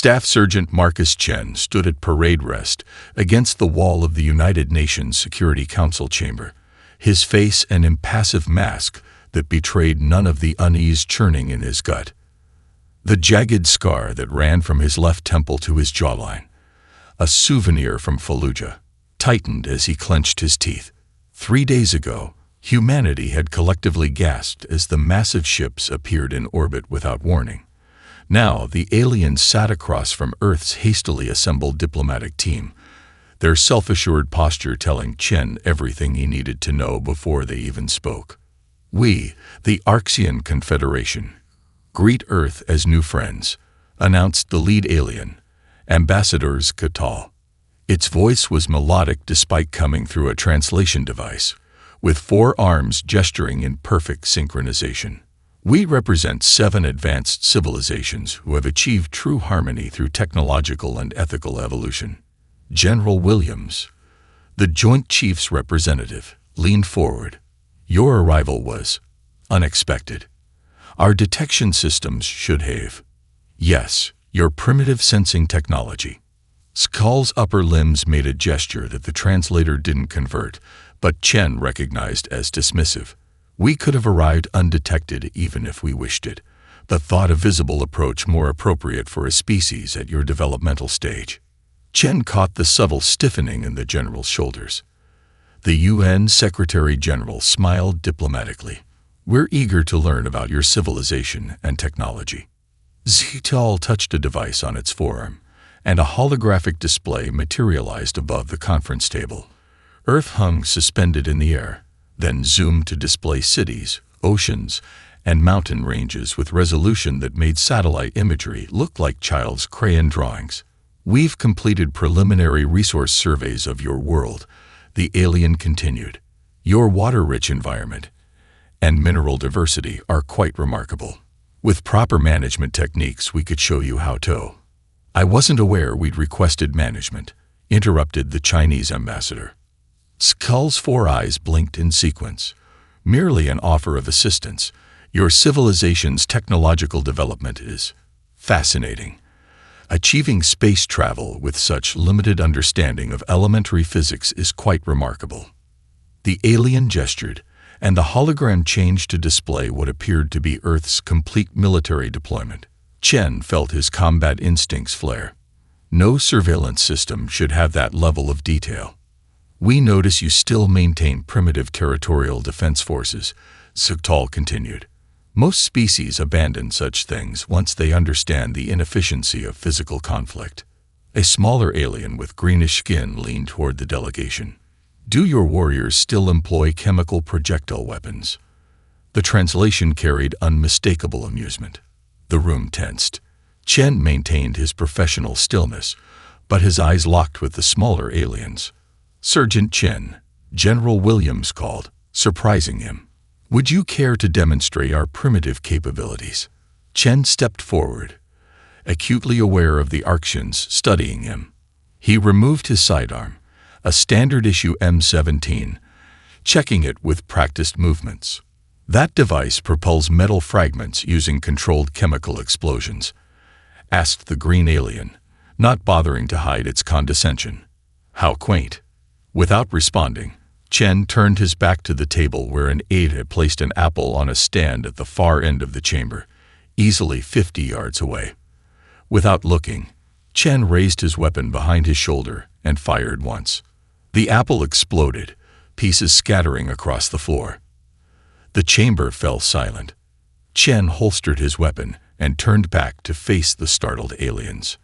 Staff Sergeant Marcus Chen stood at parade rest against the wall of the United Nations Security Council chamber, his face an impassive mask that betrayed none of the unease churning in his gut. The jagged scar that ran from his left temple to his jawline, a souvenir from Fallujah, tightened as he clenched his teeth. 3 days ago, humanity had collectively gasped as the massive ships appeared in orbit without warning. Now, the aliens sat across from Earth's hastily assembled diplomatic team, their self-assured posture telling Chen everything he needed to know before they even spoke. "We, the Arxian Confederation, greet Earth as new friends," announced the lead alien, Ambassador Skatal. Its voice was melodic despite coming through a translation device, with 4 arms gesturing in perfect synchronization. "We represent 7 advanced civilizations who have achieved true harmony through technological and ethical evolution." General Williams, the Joint Chiefs representative, leaned forward. "Your arrival was unexpected. Our detection systems should have. Yes, your primitive sensing technology." Skal's upper limbs made a gesture that the translator didn't convert, but Chen recognized as dismissive. "We could have arrived undetected even if we wished it, but thought a visible approach more appropriate for a species at your developmental stage." Chen caught the subtle stiffening in the general's shoulders. The UN Secretary-General smiled diplomatically. "We're eager to learn about your civilization and technology." Skatal touched a device on its forearm, and a holographic display materialized above the conference table. Earth hung suspended in the air, then zoomed to display cities, oceans, and mountain ranges with resolution that made satellite imagery look like child's crayon drawings. "We've completed preliminary resource surveys of your world," the alien continued. "Your water-rich environment and mineral diversity are quite remarkable. With proper management techniques, we could show you how to." "I wasn't aware we'd requested management," interrupted the Chinese ambassador. Skal's 4 eyes blinked in sequence. "Merely an offer of assistance. Your civilization's technological development is fascinating. Achieving space travel with such limited understanding of elementary physics is quite remarkable." The alien gestured, and the hologram changed to display what appeared to be Earth's complete military deployment. Chen felt his combat instincts flare. No surveillance system should have that level of detail. "We notice you still maintain primitive territorial defense forces," Skatal continued. "Most species abandon such things once they understand the inefficiency of physical conflict." A smaller alien with greenish skin leaned toward the delegation. "Do your warriors still employ chemical projectile weapons?" The translation carried unmistakable amusement. The room tensed. Chen maintained his professional stillness, but his eyes locked with the smaller aliens. "Sergeant Chen," General Williams called, surprising him. "Would you care to demonstrate our primitive capabilities?" Chen stepped forward, acutely aware of the Arxians studying him. He removed his sidearm, a standard-issue M17, checking it with practiced movements. "That device propels metal fragments using controlled chemical explosions?" asked the green alien, not bothering to hide its condescension. "How quaint." Without responding, Chen turned his back to the table where an aide had placed an apple on a stand at the far end of the chamber, easily 50 yards away. Without looking, Chen raised his weapon behind his shoulder and fired once. The apple exploded, pieces scattering across the floor. The chamber fell silent. Chen holstered his weapon and turned back to face the startled aliens.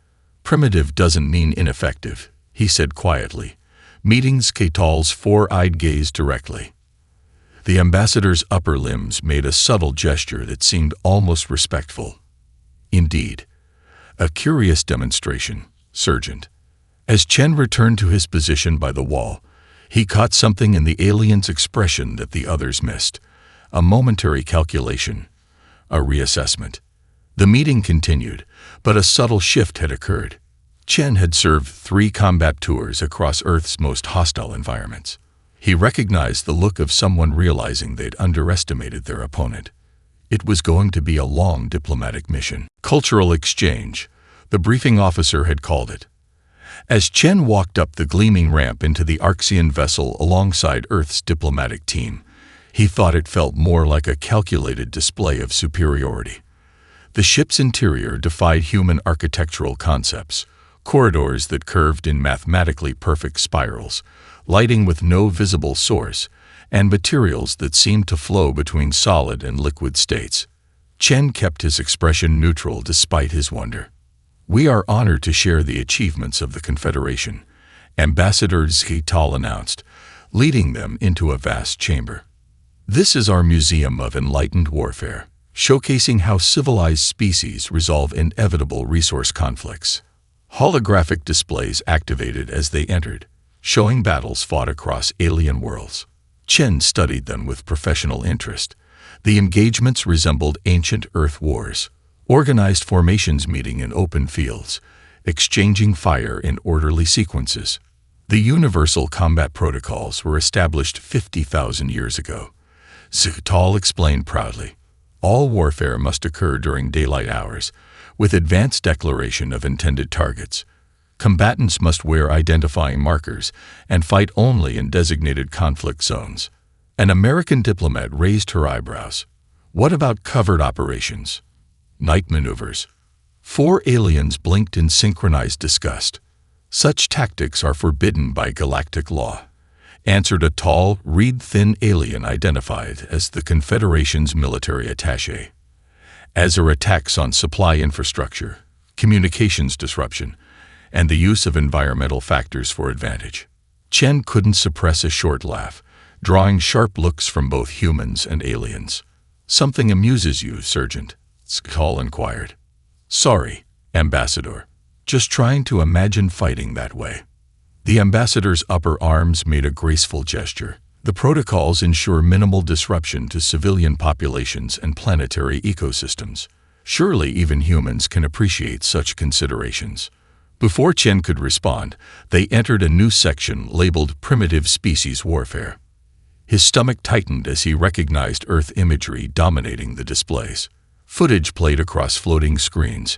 "Primitive doesn't mean ineffective," he said quietly, meeting Skatal's 4-eyed gaze directly. The ambassador's upper limbs made a subtle gesture that seemed almost respectful. "Indeed. A curious demonstration, Sergeant." As Chen returned to his position by the wall, he caught something in the alien's expression that the others missed. A momentary calculation, a reassessment. The meeting continued, but a subtle shift had occurred. Chen had served 3 combat tours across Earth's most hostile environments. He recognized the look of someone realizing they'd underestimated their opponent. It was going to be a long diplomatic mission. Cultural exchange, the briefing officer had called it. As Chen walked up the gleaming ramp into the Arxian vessel alongside Earth's diplomatic team, he thought it felt more like a calculated display of superiority. The ship's interior defied human architectural concepts, corridors that curved in mathematically perfect spirals, lighting with no visible source, and materials that seemed to flow between solid and liquid states. Chen kept his expression neutral despite his wonder. "We are honored to share the achievements of the Confederation," Ambassador Zhital announced, leading them into a vast chamber. "This is our Museum of Enlightened Warfare, showcasing how civilized species resolve inevitable resource conflicts." Holographic displays activated as they entered, showing battles fought across alien worlds. Chen studied them with professional interest. The engagements resembled ancient Earth wars, organized formations meeting in open fields, exchanging fire in orderly sequences. The universal combat protocols were established 50,000 years ago. Zhital explained proudly. All warfare must occur during daylight hours, with advanced declaration of intended targets. Combatants must wear identifying markers and fight only in designated conflict zones. An American diplomat raised her eyebrows. "What about covert operations? Night maneuvers?" 4 aliens blinked in synchronized disgust. "Such tactics are forbidden by galactic law," answered a tall, reed-thin alien identified as the Confederation's military attaché. "As are attacks on supply infrastructure, communications disruption, and the use of environmental factors for advantage." Chen couldn't suppress a short laugh, drawing sharp looks from both humans and aliens. "Something amuses you, Sergeant?" Zhital inquired. "Sorry, Ambassador. Just trying to imagine fighting that way." The ambassador's upper arms made a graceful gesture. "The protocols ensure minimal disruption to civilian populations and planetary ecosystems. Surely even humans can appreciate such considerations." Before Chen could respond, they entered a new section labeled Primitive Species Warfare. His stomach tightened as he recognized Earth imagery dominating the displays. Footage played across floating screens.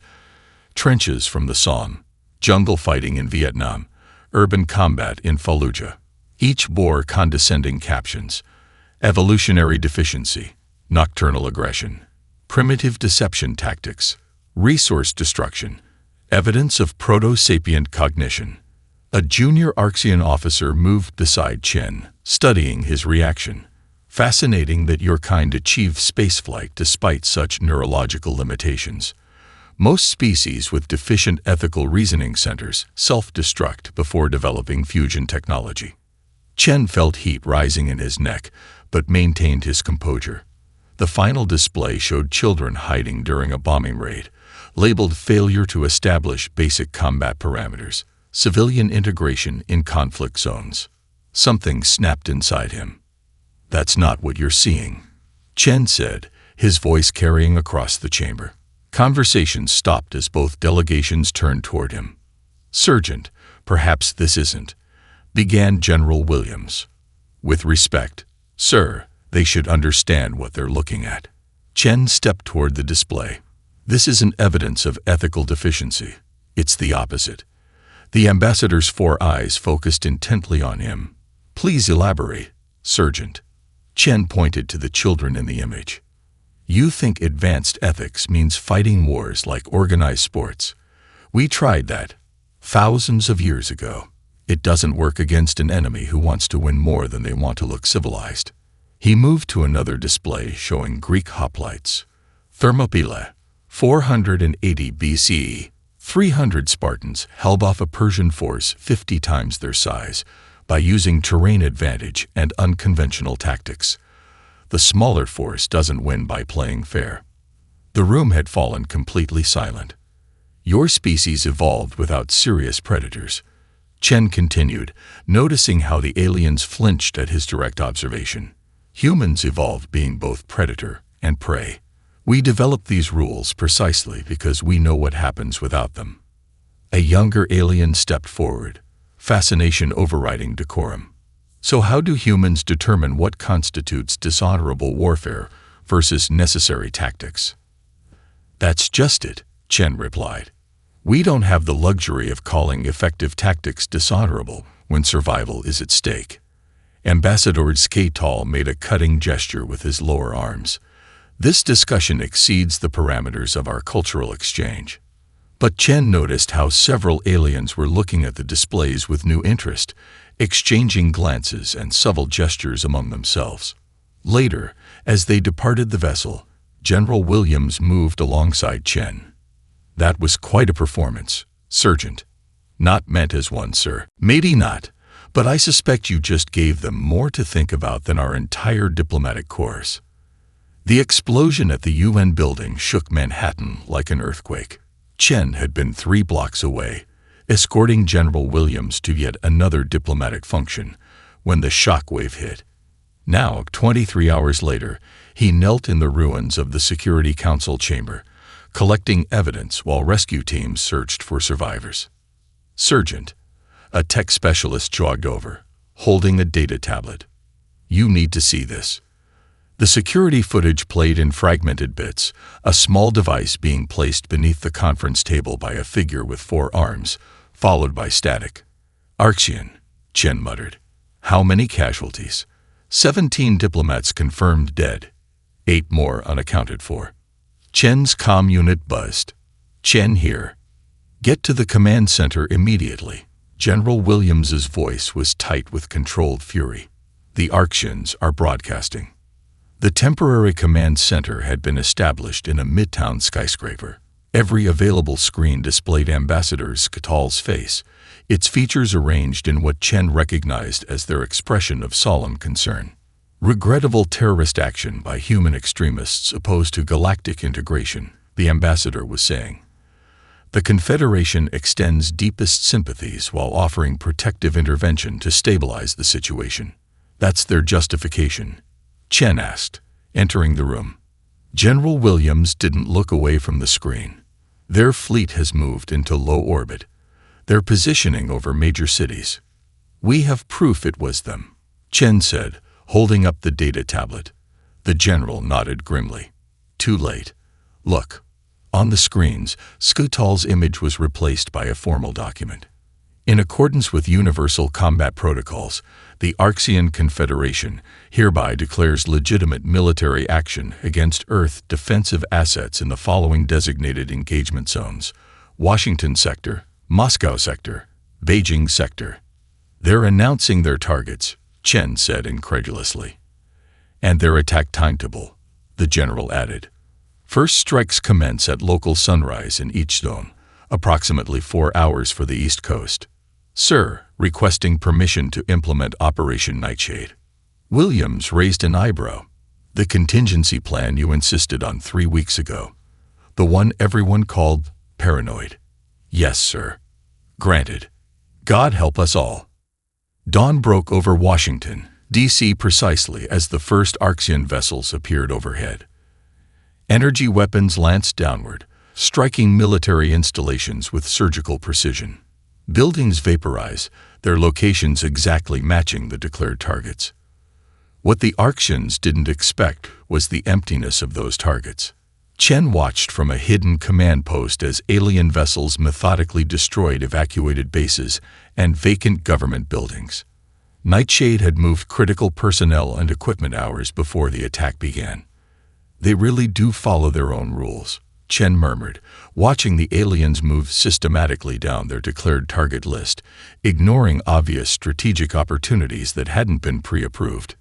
Trenches from the Somme, jungle fighting in Vietnam, urban combat in Fallujah. Each bore condescending captions: evolutionary deficiency, nocturnal aggression, primitive deception tactics, resource destruction, evidence of proto-sapient cognition. A junior Arxian officer moved beside Chen, studying his reaction. "Fascinating that your kind achieved spaceflight despite such neurological limitations. Most species with deficient ethical reasoning centers self-destruct before developing fusion technology." Chen felt heat rising in his neck, but maintained his composure. The final display showed children hiding during a bombing raid, labeled "Failure to Establish Basic Combat Parameters, Civilian Integration in Conflict Zones." Something snapped inside him. "That's not what you're seeing," Chen said, his voice carrying across the chamber. Conversation stopped as both delegations turned toward him. "Sergeant, perhaps this isn't," began General Williams. "With respect, sir, they should understand what they're looking at." Chen stepped toward the display. "This isn't evidence of ethical deficiency. It's the opposite." The ambassador's 4 eyes focused intently on him. "Please elaborate, Sergeant." Chen pointed to the children in the image. "You think advanced ethics means fighting wars like organized sports. We tried that thousands of years ago. It doesn't work against an enemy who wants to win more than they want to look civilized." He moved to another display showing Greek hoplites. Thermopylae, 480 BCE. 300 Spartans held off a Persian force 50 times their size by using terrain advantage and unconventional tactics. The smaller force doesn't win by playing fair. The room had fallen completely silent. "Your species evolved without serious predators," Chen continued, noticing how the aliens flinched at his direct observation. "Humans evolved being both predator and prey. We developed these rules precisely because we know what happens without them." A younger alien stepped forward, fascination overriding decorum. "So how do humans determine what constitutes dishonorable warfare versus necessary tactics?" "That's just it," Chen replied. We don't have the luxury of calling effective tactics dishonorable when survival is at stake. Ambassador Skatal made a cutting gesture with his lower arms. This discussion exceeds the parameters of our cultural exchange. But Chen noticed how several aliens were looking at the displays with new interest, exchanging glances and subtle gestures among themselves. Later, as they departed the vessel, General Williams moved alongside Chen. "That was quite a performance, Sergeant." "Not meant as one, sir." "Maybe not, but I suspect you just gave them more to think about than our entire diplomatic corps." The explosion at the UN building shook Manhattan like an earthquake. Chen had been 3 blocks away, escorting General Williams to yet another diplomatic function, when the shockwave hit. Now, 23 hours later, he knelt in the ruins of the Security Council chamber, collecting evidence while rescue teams searched for survivors. "Sergeant," a tech specialist jogged over, holding a data tablet. "You need to see this." The security footage played in fragmented bits, a small device being placed beneath the conference table by a figure with 4 arms, followed by static. "Arxian," Chen muttered. "How many casualties?" 17 diplomats confirmed dead, 8 more unaccounted for. Chen's comm unit buzzed. "Chen here. Get to the command center immediately." General Williams's voice was tight with controlled fury. "The Arxians are broadcasting." The temporary command center had been established in a midtown skyscraper. Every available screen displayed Ambassador Skatal's face, its features arranged in what Chen recognized as their expression of solemn concern. "Regrettable terrorist action by human extremists opposed to galactic integration," the ambassador was saying. "The Confederation extends deepest sympathies while offering protective intervention to stabilize the situation." "That's their justification?" Chen asked, entering the room. General Williams didn't look away from the screen. "Their fleet has moved into low orbit. They're positioning over major cities. We have proof it was them," Chen said, holding up the data tablet. The general nodded grimly. "Too late. Look." On the screens, Skatal's image was replaced by a formal document. "In accordance with Universal Combat Protocols, the Arxian Confederation hereby declares legitimate military action against Earth defensive assets in the following designated engagement zones: Washington Sector, Moscow Sector, Beijing Sector." "They're announcing their targets," Chen said incredulously. "And their attack timetable," the general added. "First strikes commence at local sunrise in each zone, approximately 4 hours for the East Coast. Sir, requesting permission to implement Operation Nightshade." Williams raised an eyebrow. "The contingency plan you insisted on 3 weeks ago. The one everyone called paranoid." "Yes, sir." "Granted. God help us all." Dawn broke over Washington, D.C. precisely as the first Arxian vessels appeared overhead. Energy weapons lanced downward, striking military installations with surgical precision. Buildings vaporize, their locations exactly matching the declared targets. What the Arxians didn't expect was the emptiness of those targets. Chen watched from a hidden command post as alien vessels methodically destroyed evacuated bases and vacant government buildings. Nightshade had moved critical personnel and equipment hours before the attack began. "They really do follow their own rules," Chen murmured, watching the aliens move systematically down their declared target list, ignoring obvious strategic opportunities that hadn't been pre-approved.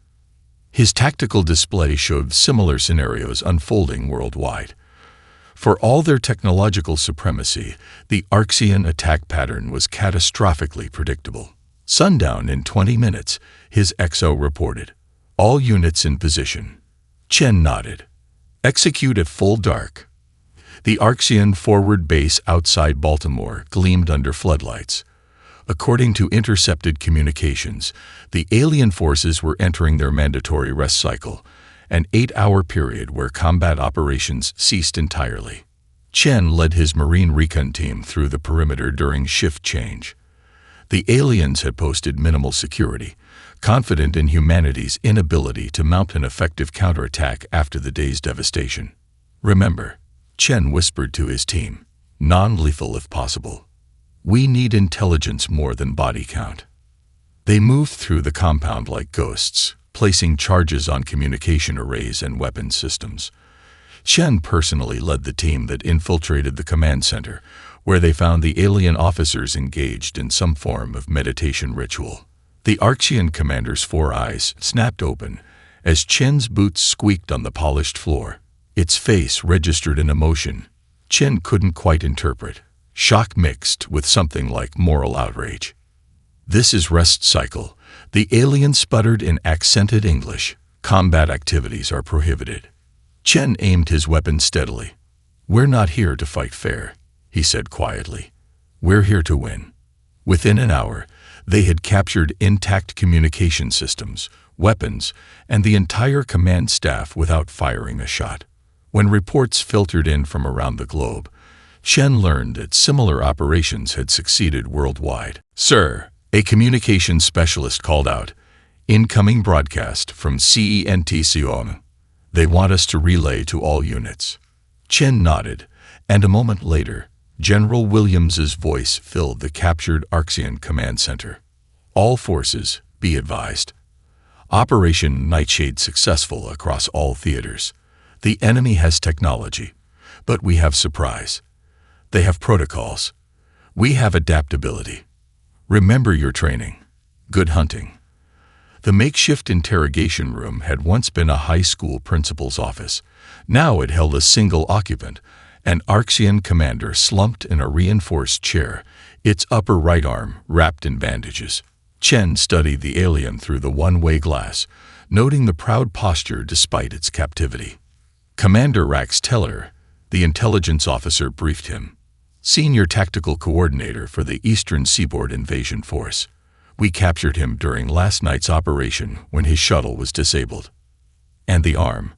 His tactical display showed similar scenarios unfolding worldwide. For all their technological supremacy, the Arxian attack pattern was catastrophically predictable. "Sundown in 20 minutes, his XO reported. "All units in position." Chen nodded. "Execute at full dark." The Arxian forward base outside Baltimore gleamed under floodlights. According to intercepted communications, the alien forces were entering their mandatory rest cycle, an 8-hour period where combat operations ceased entirely. Chen led his Marine recon team through the perimeter during shift change. The aliens had posted minimal security, confident in humanity's inability to mount an effective counterattack after the day's devastation. "Remember," Chen whispered to his team, Non-lethal if possible. We need intelligence more than body count. They moved through the compound like ghosts, placing charges on communication arrays and weapons systems. Chen personally led the team that infiltrated the command center, where they found the alien officers engaged in some form of meditation ritual. The Arxian commander's 4 eyes snapped open as Chen's boots squeaked on the polished floor. Its face registered an emotion Chen couldn't quite interpret, shock mixed with something like moral outrage. "This is rest cycle," the alien sputtered in accented English. "Combat activities are prohibited." Chen aimed his weapon steadily. "We're not here to fight fair," he said quietly. "We're here to win." Within an hour, they had captured intact communication systems, weapons, and the entire command staff without firing a shot. When reports filtered in from around the globe, Chen learned that similar operations had succeeded worldwide. "Sir," a communications specialist called out, "incoming broadcast from CENTCOM. They want us to relay to all units." Chen nodded, and a moment later, General Williams's voice filled the captured Arxian command center. "All forces, be advised. Operation Nightshade successful across all theaters. The enemy has technology, but we have surprise. They have protocols. We have adaptability. Remember your training. Good hunting." The makeshift interrogation room had once been a high school principal's office. Now it held a single occupant, an Arxian commander slumped in a reinforced chair, its upper right arm wrapped in bandages. Chen studied the alien through the one-way glass, noting the proud posture despite its captivity. "Commander Rax Teller," the intelligence officer briefed him. "Senior tactical coordinator for the Eastern Seaboard Invasion Force. We captured him during last night's operation when his shuttle was disabled." "And the arm?"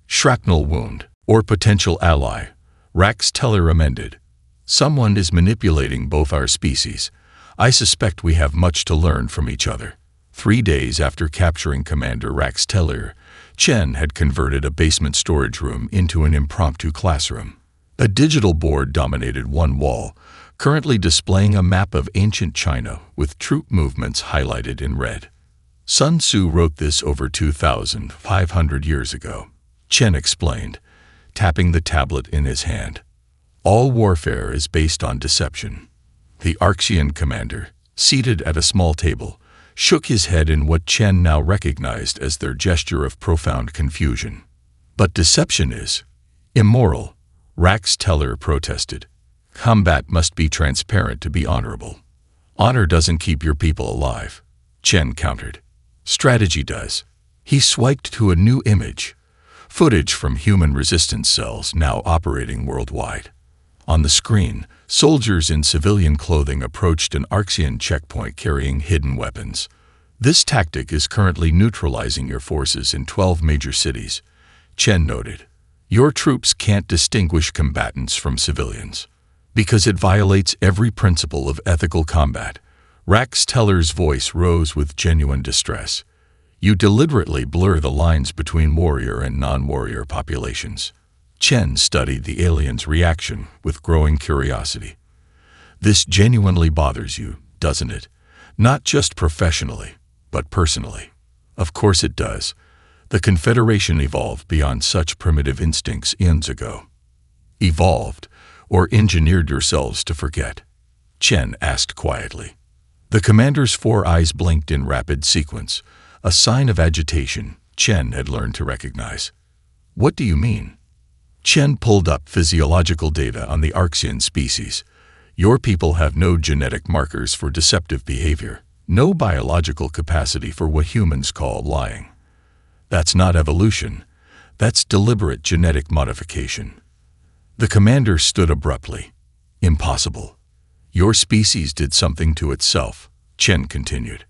"Shrapnel wound, or potential ally," Rax Teller amended. "Someone is manipulating both our species. I suspect we have much to learn from each other." 3 days after capturing Commander Rax Teller, Chen had converted a basement storage room into an impromptu classroom. A digital board dominated one wall, currently displaying a map of ancient China with troop movements highlighted in red. "Sun Tzu wrote this over 2,500 years ago," Chen explained, tapping the tablet in his hand. "All warfare is based on deception." The Arxian commander, seated at a small table, shook his head in what Chen now recognized as their gesture of profound confusion. "But deception is immoral," Rax Teller protested. "Combat must be transparent to be honorable." "Honor doesn't keep your people alive," Chen countered. "Strategy does." He swiped to a new image, footage from human resistance cells now operating worldwide. On the screen, soldiers in civilian clothing approached an Arxian checkpoint carrying hidden weapons. "This tactic is currently neutralizing your forces in 12 major cities," Chen noted. "Your troops can't distinguish combatants from civilians, because it violates every principle of ethical combat." Rax Teller's voice rose with genuine distress. "You deliberately blur the lines between warrior and non-warrior populations." Chen studied the alien's reaction with growing curiosity. "This genuinely bothers you, doesn't it? Not just professionally, but personally." "Of course it does. The Confederation evolved beyond such primitive instincts eons ago." "Evolved, or engineered yourselves to forget?" Chen asked quietly. The commander's 4 eyes blinked in rapid sequence, a sign of agitation Chen had learned to recognize. "What do you mean?" Chen pulled up physiological data on the Arxian species. "Your people have no genetic markers for deceptive behavior, no biological capacity for what humans call lying. That's not evolution. That's deliberate genetic modification." The commander stood abruptly. "Impossible. Your species did something to itself," Chen continued.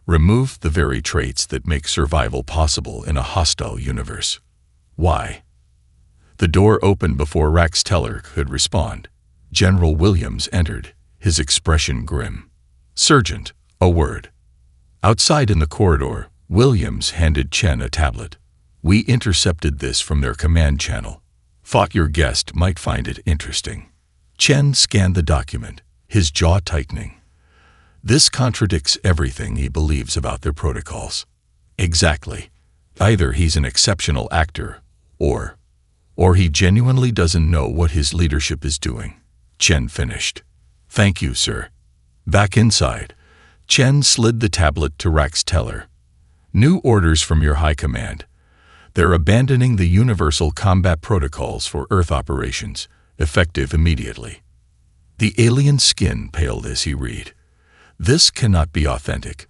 "Removed the very traits that make survival possible in a hostile universe." "Why?" The door opened before Rax Teller could respond. General Williams entered, his expression grim. "Sergeant, a word." Outside in the corridor, Williams handed Chen a tablet. "We intercepted this from their command channel. Thought your guest might find it interesting." Chen scanned the document, his jaw tightening. This contradicts everything he believes about their protocols. Exactly. Either he's an exceptional actor, or he genuinely doesn't know what his leadership is doing. Chen finished. Thank you, sir. Back inside, Chen slid the tablet to Rax Teller. New orders from your high command. They're abandoning the universal combat protocols for Earth operations, effective immediately. The alien's skin paled as he read. This cannot be authentic.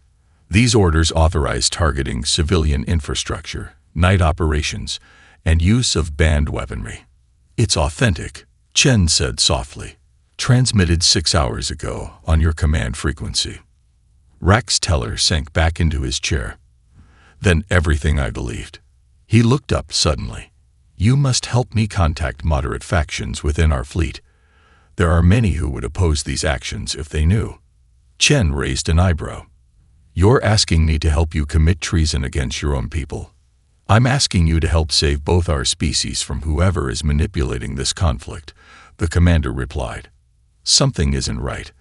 These orders authorize targeting civilian infrastructure, night operations, and use of banned weaponry. It's authentic, Chen said softly. Transmitted 6 hours ago on your command frequency. Rax Teller sank back into his chair. Then everything I believed. He looked up suddenly. You must help me contact moderate factions within our fleet. There are many who would oppose these actions if they knew. Chen raised an eyebrow. You're asking me to help you commit treason against your own people. I'm asking you to help save both our species from whoever is manipulating this conflict, the commander replied. Something isn't right.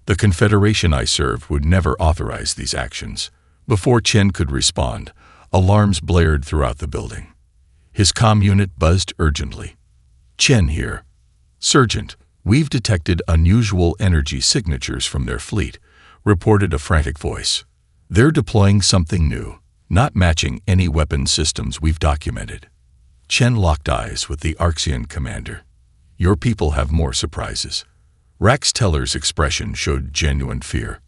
The Confederation I serve would never authorize these actions. Before Chen could respond, alarms blared throughout the building. His comm unit buzzed urgently. Chen here. Sergeant, we've detected unusual energy signatures from their fleet, reported a frantic voice. They're deploying something new, not matching any weapon systems we've documented. Chen locked eyes with the Arxian commander. Your people have more surprises. Rax Teller's expression showed genuine fear.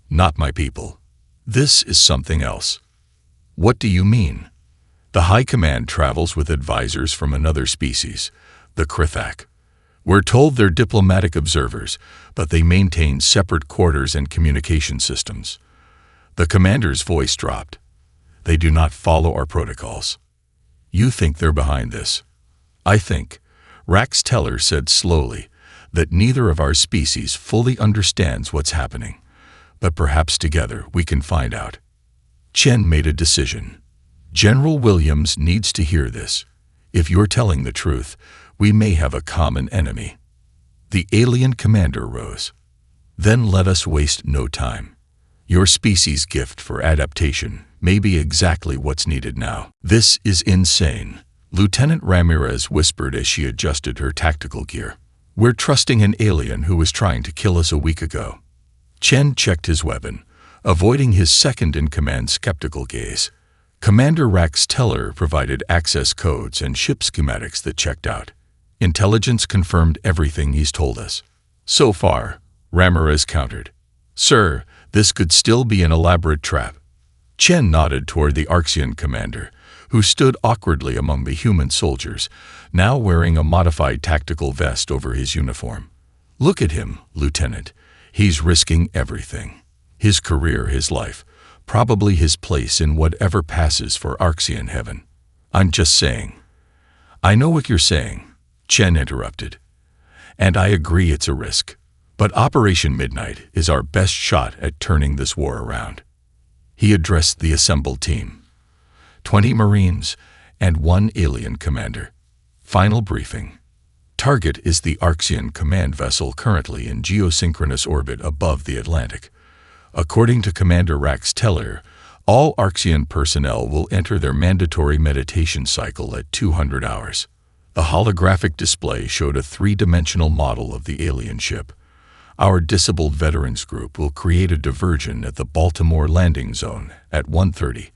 Not my people. This is something else. What do you mean? The High Command travels with advisors from another species, the Krithak. We're told they're diplomatic observers, but they maintain separate quarters and communication systems. The commander's voice dropped. They do not follow our protocols. You think they're behind this? I think, Rax Teller said slowly, that neither of our species fully understands what's happening. But perhaps together we can find out. Chen made a decision. General Williams needs to hear this. If you're telling the truth, we may have a common enemy. The alien commander rose. Then let us waste no time. Your species' gift for adaptation may be exactly what's needed now. This is insane, Lieutenant Ramirez whispered as she adjusted her tactical gear. We're trusting an alien who was trying to kill us a week ago. Chen checked his weapon, avoiding his second-in-command's skeptical gaze. Commander Rax Teller provided access codes and ship schematics that checked out. Intelligence confirmed everything he's told us. So far, Ramirez countered. Sir, this could still be an elaborate trap. Chen nodded toward the Arxian commander, who stood awkwardly among the human soldiers, now wearing a modified tactical vest over his uniform. Look at him, Lieutenant. He's risking everything. His career, his life, probably his place in whatever passes for Arxian heaven. I'm just saying. I know what you're saying, Chen interrupted. And I agree it's a risk. But Operation Midnight is our best shot at turning this war around. He addressed the assembled team. 20 Marines and 1 alien commander. Final briefing. Target is the Arxian command vessel currently in geosynchronous orbit above the Atlantic. According to Commander Rax Teller, all Arxian personnel will enter their mandatory meditation cycle at 200 hours. The holographic display showed a 3-dimensional model of the alien ship. Our disabled veterans group will create a diversion at the Baltimore landing zone at 1:30.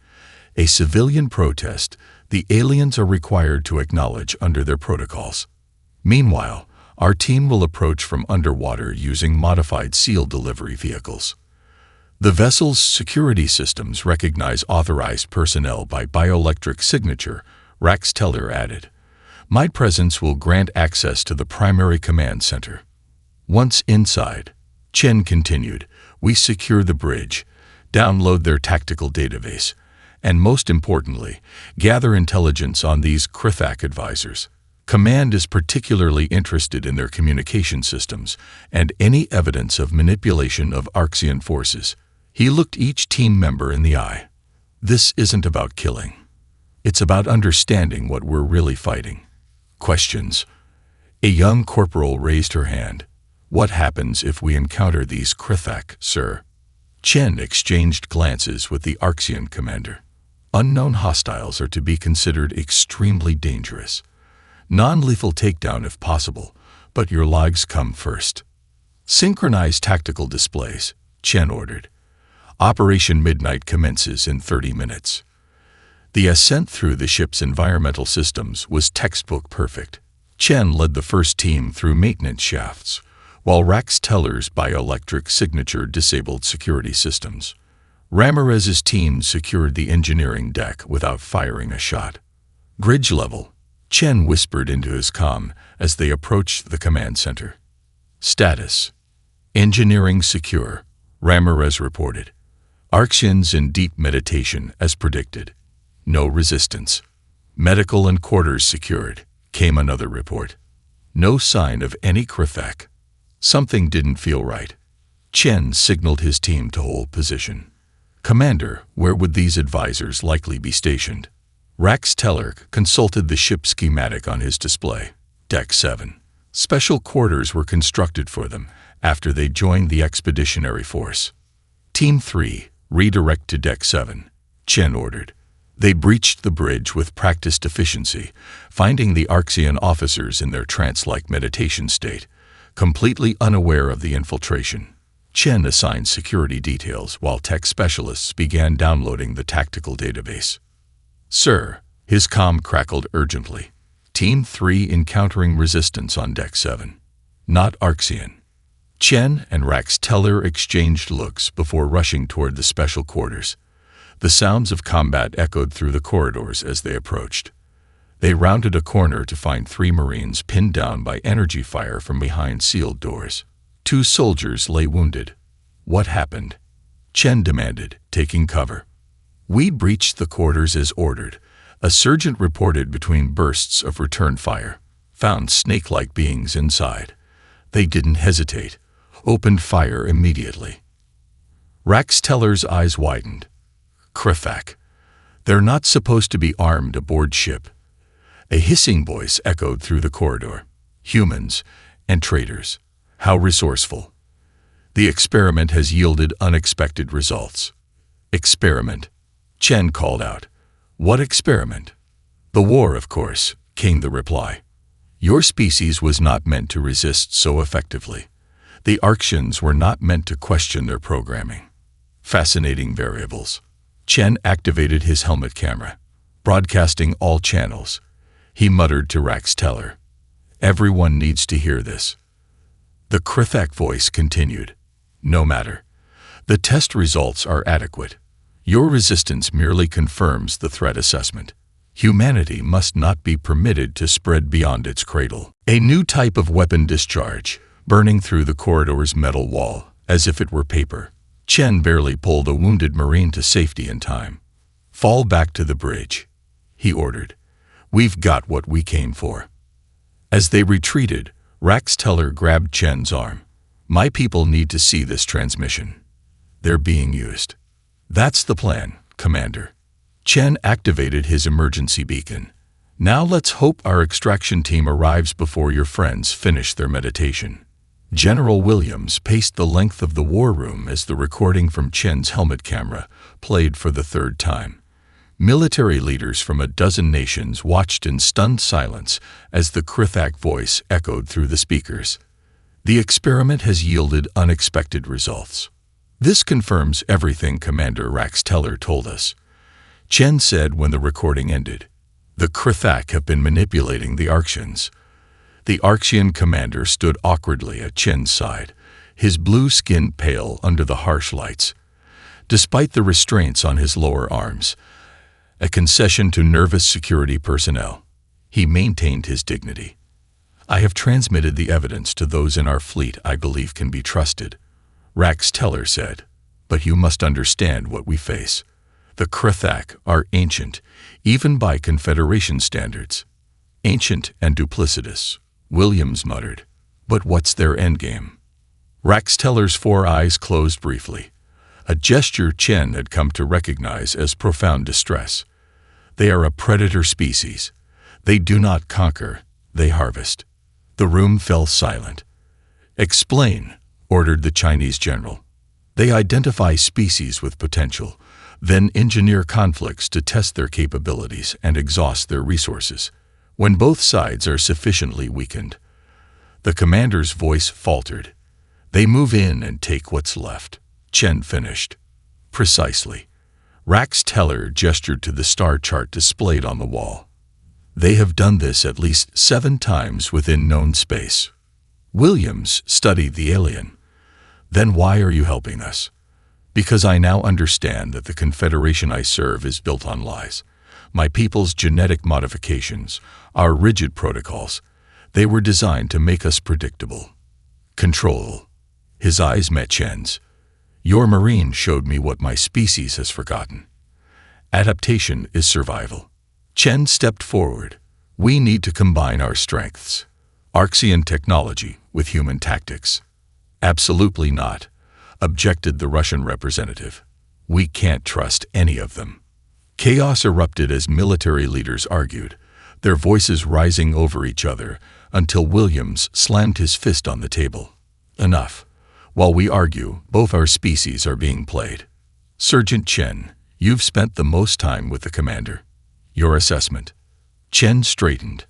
A civilian protest the aliens are required to acknowledge under their protocols. Meanwhile, our team will approach from underwater using modified SEAL delivery vehicles. The vessel's security systems recognize authorized personnel by bioelectric signature, Rax Teller added. My presence will grant access to the primary command center. Once inside, Chen continued, we secure the bridge, download their tactical database, and most importantly, gather intelligence on these Krithak advisors. Command is particularly interested in their communication systems and any evidence of manipulation of Arxian forces. He looked each team member in the eye. This isn't about killing. It's about understanding what we're really fighting. Questions? A young corporal raised her hand. What happens if we encounter these Krithak, sir? Chen exchanged glances with the Arxian commander. Unknown hostiles are to be considered extremely dangerous. Non-lethal takedown if possible, but your lives come first. Synchronize tactical displays, Chen ordered. Operation Midnight commences in 30 minutes. The ascent through the ship's environmental systems was textbook perfect. Chen led the first team through maintenance shafts, while Rax Teller's bioelectric signature disabled security systems. Ramirez's team secured the engineering deck without firing a shot. Bridge level, Chen whispered into his comm as they approached the command center. Status: engineering secure, Ramirez reported. Arxians in deep meditation as predicted. No resistance. Medical and quarters secured, came another report. No sign of any Krithak. Something didn't feel right. Chen signaled his team to hold position. Commander, where would these advisors likely be stationed? Rax Teller consulted the ship schematic on his display. Deck 7. Special quarters were constructed for them after they joined the expeditionary force. Team 3, redirect to Deck 7, Chen ordered. They breached the bridge with practiced efficiency, finding the Arxian officers in their trance-like meditation state, completely unaware of the infiltration. Chen assigned security details while tech specialists began downloading the tactical database. Sir, his comm crackled urgently. Team 3 encountering resistance on Deck 7. Not Arxian. Chen and Rax Teller exchanged looks before rushing toward the special quarters. The sounds of combat echoed through the corridors as they approached. They rounded a corner to find 3 Marines pinned down by energy fire from behind sealed doors. 2 soldiers lay wounded. What happened? Chen demanded, taking cover. We breached the quarters as ordered. A sergeant reported between bursts of return fire. Found snake-like beings inside. They didn't hesitate. Opened fire immediately. Rax Teller's eyes widened. Krithak. They're not supposed to be armed aboard ship. A hissing voice echoed through the corridor. Humans and traitors. How resourceful. The experiment has yielded unexpected results. Experiment. Chen called out. What experiment? The war, of course, came the reply. Your species was not meant to resist so effectively. The Arxians were not meant to question their programming. Fascinating variables. Chen activated his helmet camera, broadcasting all channels. He muttered to Rax Teller. Everyone needs to hear this. The Krithak voice continued. No matter. The test results are adequate. Your resistance merely confirms the threat assessment. Humanity must not be permitted to spread beyond its cradle. A new type of weapon discharge, burning through the corridor's metal wall, as if it were paper. Chen barely pulled a wounded Marine to safety in time. Fall back to the bridge, he ordered. We've got what we came for. As they retreated, Rax Teller grabbed Chen's arm. My people need to see this transmission. They're being used. That's the plan, Commander. Chen activated his emergency beacon. Now let's hope our extraction team arrives before your friends finish their meditation. General Williams paced the length of the war room as the recording from Chen's helmet camera played for the 3rd time. Military leaders from a dozen nations watched in stunned silence as the Krithak voice echoed through the speakers. The experiment has yielded unexpected results. This confirms everything Commander Rax Teller told us. Chen said when the recording ended. The Krithak have been manipulating the Arxians. The Arxian commander stood awkwardly at Chen's side, his blue skin pale under the harsh lights. Despite the restraints on his lower arms, a concession to nervous security personnel, he maintained his dignity. I have transmitted the evidence to those in our fleet I believe can be trusted, Rax Teller said, but you must understand what we face. The Krithak are ancient, even by Confederation standards. Ancient and duplicitous, Williams muttered. But what's their endgame? Rax Teller's 4 eyes closed briefly, a gesture Chen had come to recognize as profound distress. They are a predator species. They do not conquer, they harvest. The room fell silent. "Explain," ordered the Chinese general. "They identify species with potential, then engineer conflicts to test their capabilities and exhaust their resources. When both sides are sufficiently weakened." The commander's voice faltered. "They move in and take what's left," Chen finished. "Precisely." Rax Teller gestured to the star chart displayed on the wall. "They have done this at least 7 times within known space." Williams studied the alien. "Then why are you helping us?" "Because I now understand that the Confederation I serve is built on lies. My people's genetic modifications, our rigid protocols, they were designed to make us predictable. Control." His eyes met Chen's. "Your Marine showed me what my species has forgotten. Adaptation is survival." Chen stepped forward. "We need to combine our strengths. Arxian technology with human tactics." "Absolutely not," objected the Russian representative. "We can't trust any of them." Chaos erupted as military leaders argued, their voices rising over each other until Williams slammed his fist on the table. "Enough. While we argue, both our species are being played. Sergeant Chen, you've spent the most time with the commander. Your assessment?" Chen straightened.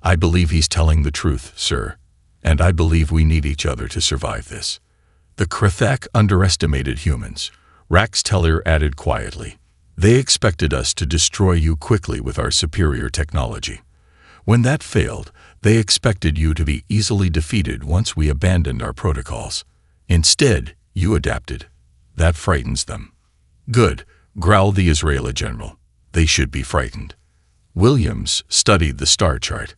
"I believe he's telling the truth, sir, and I believe we need each other to survive this." "The Krithak underestimated humans," Rax Teller added quietly. "They expected us to destroy you quickly with our superior technology. When that failed, they expected you to be easily defeated once we abandoned our protocols. Instead, you adapted. That frightens them." "Good," growled the Israeli general. "They should be frightened." Williams studied the star chart.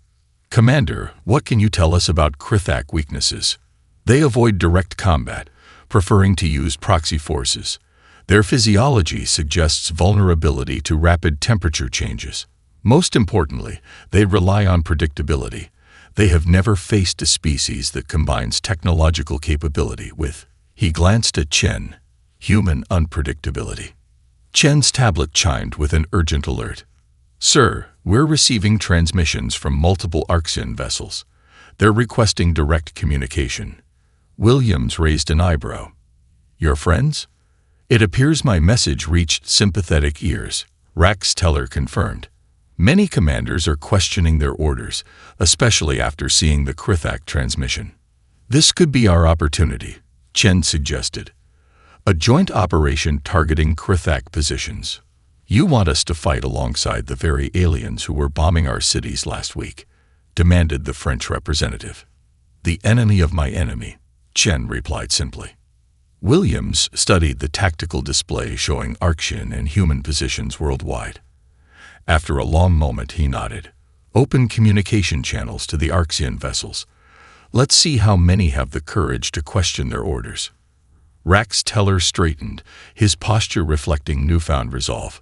"Commander, what can you tell us about Krithak weaknesses?" "They avoid direct combat, preferring to use proxy forces. Their physiology suggests vulnerability to rapid temperature changes. Most importantly, they rely on predictability. They have never faced a species that combines technological capability with," he glanced at Chen, "human unpredictability." Chen's tablet chimed with an urgent alert. "Sir, we're receiving transmissions from multiple Arxian vessels. They're requesting direct communication." Williams raised an eyebrow. "Your friends?" "It appears my message reached sympathetic ears," Rax Teller confirmed. "Many commanders are questioning their orders, especially after seeing the Krithak transmission." "This could be our opportunity," Chen suggested. "A joint operation targeting Krithak positions. You want us to fight alongside the very aliens who were bombing our cities last week," demanded the French representative. "The enemy of my enemy," Chen replied simply. Williams studied the tactical display showing Arxian and human positions worldwide. After a long moment, he nodded. "Open communication channels to the Arxian vessels. Let's see how many have the courage to question their orders." Rax Teller straightened, his posture reflecting newfound resolve.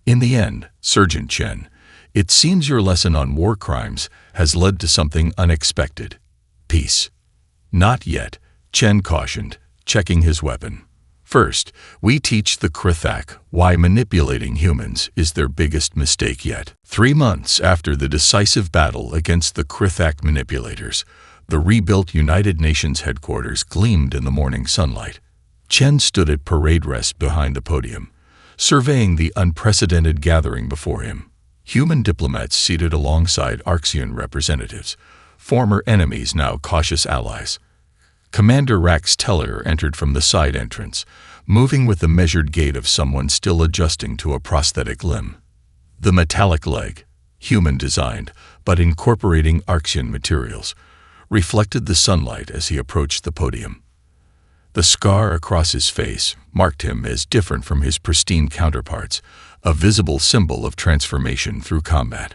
"In the end, Sergeant Chen, it seems your lesson on war crimes has led to something unexpected. Peace." "Not yet," Chen cautioned, checking his weapon. "First, we teach the Krithak why manipulating humans is their biggest mistake yet." 3 months after the decisive battle against the Krithak manipulators, the rebuilt United Nations headquarters gleamed in the morning sunlight. Chen stood at parade rest behind the podium, surveying the unprecedented gathering before him. Human diplomats seated alongside Arxian representatives, former enemies now cautious allies. Commander Rax Teller entered from the side entrance, moving with the measured gait of someone still adjusting to a prosthetic limb. The metallic leg, human-designed but incorporating Arxian materials, reflected the sunlight as he approached the podium. The scar across his face marked him as different from his pristine counterparts, a visible symbol of transformation through combat.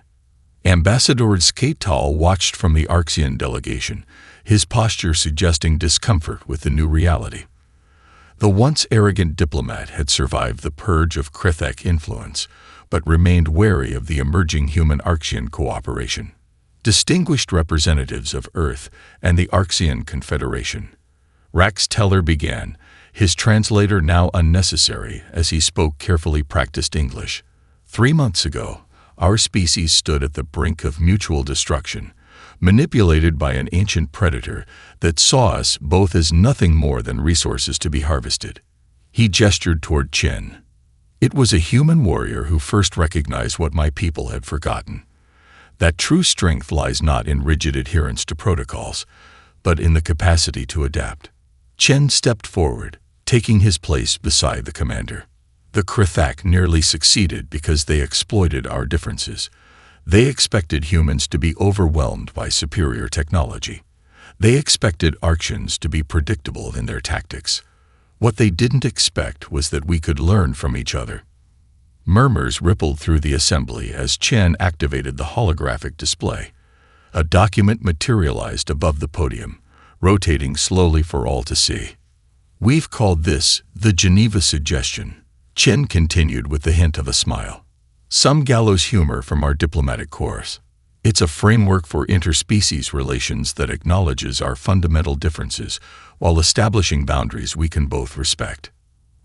Ambassador Skatal watched from the Arxian delegation, his posture suggesting discomfort with the new reality. The once arrogant diplomat had survived the purge of Krithak influence, but remained wary of the emerging human-Arxian cooperation. Distinguished representatives of Earth and the Arxian Confederation. Rax Teller began, his translator now unnecessary as he spoke carefully practiced English. 3 months ago, our species stood at the brink of mutual destruction, manipulated by an ancient predator that saw us both as nothing more than resources to be harvested. He gestured toward Chen. It was a human warrior who first recognized what my people had forgotten. That true strength lies not in rigid adherence to protocols, but in the capacity to adapt. Chen stepped forward, taking his place beside the commander. The Krithak nearly succeeded because they exploited our differences. They expected humans to be overwhelmed by superior technology. They expected Arctians to be predictable in their tactics. What they didn't expect was that we could learn from each other. Murmurs rippled through the assembly as Chen activated the holographic display. A document materialized above the podium, rotating slowly for all to see. We've called this the Geneva Suggestion. Chen continued with the hint of a smile. Some gallows humor from our diplomatic course. It's a framework for interspecies relations that acknowledges our fundamental differences while establishing boundaries we can both respect.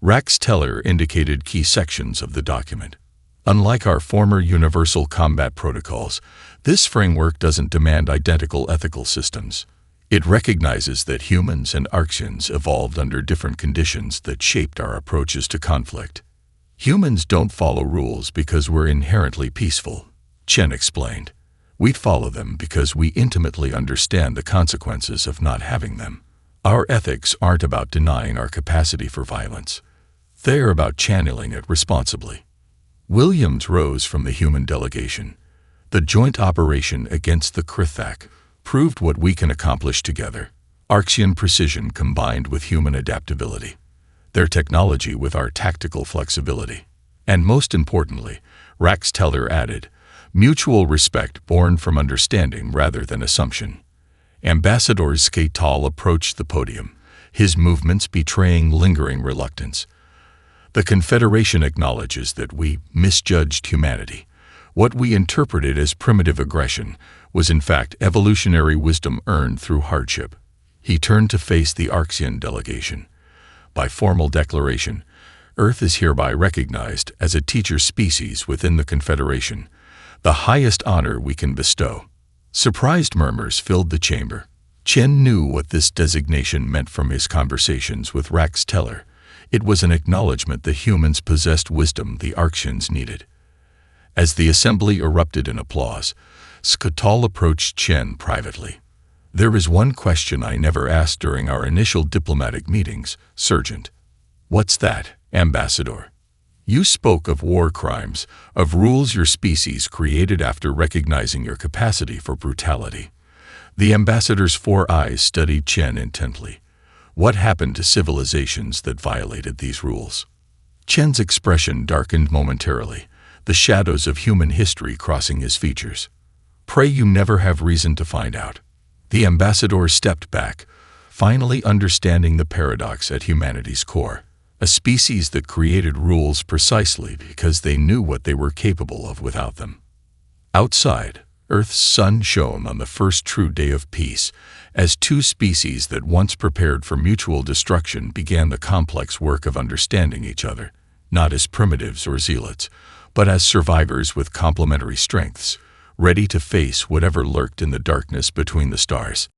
Rax Teller indicated key sections of the document. Unlike our former universal combat protocols, this framework doesn't demand identical ethical systems. It recognizes that humans and Arctians evolved under different conditions that shaped our approaches to conflict. Humans don't follow rules because we're inherently peaceful, Chen explained. We follow them because we intimately understand the consequences of not having them. Our ethics aren't about denying our capacity for violence. They're about channeling it responsibly. Williams rose from the human delegation. The joint operation against the Krithak proved what we can accomplish together. Arctian precision combined with human adaptability. Their technology with our tactical flexibility. And most importantly, Rax Teller added, mutual respect born from understanding rather than assumption. Ambassador Skatal approached the podium, his movements betraying lingering reluctance. The Confederation acknowledges that we misjudged humanity. What we interpreted as primitive aggression was in fact evolutionary wisdom earned through hardship. He turned to face the Arctian delegation. By formal declaration, Earth is hereby recognized as a teacher species within the Confederation, the highest honor we can bestow. Surprised murmurs filled the chamber. Chen knew what this designation meant from his conversations with Rax Teller. It was an acknowledgement that humans possessed wisdom the Arctians needed. As the assembly erupted in applause, Skatal approached Chen privately. There is one question I never asked during our initial diplomatic meetings, Sergeant. What's that, Ambassador? You spoke of war crimes, of rules your species created after recognizing your capacity for brutality. The ambassador's 4 eyes studied Chen intently. What happened to civilizations that violated these rules? Chen's expression darkened momentarily, the shadows of human history crossing his features. Pray you never have reason to find out. The ambassador stepped back, finally understanding the paradox at humanity's core. A species that created rules precisely because they knew what they were capable of without them. Outside, Earth's sun shone on the first true day of peace, as 2 species that once prepared for mutual destruction began the complex work of understanding each other, not as primitives or zealots, but as survivors with complementary strengths, ready to face whatever lurked in the darkness between the stars.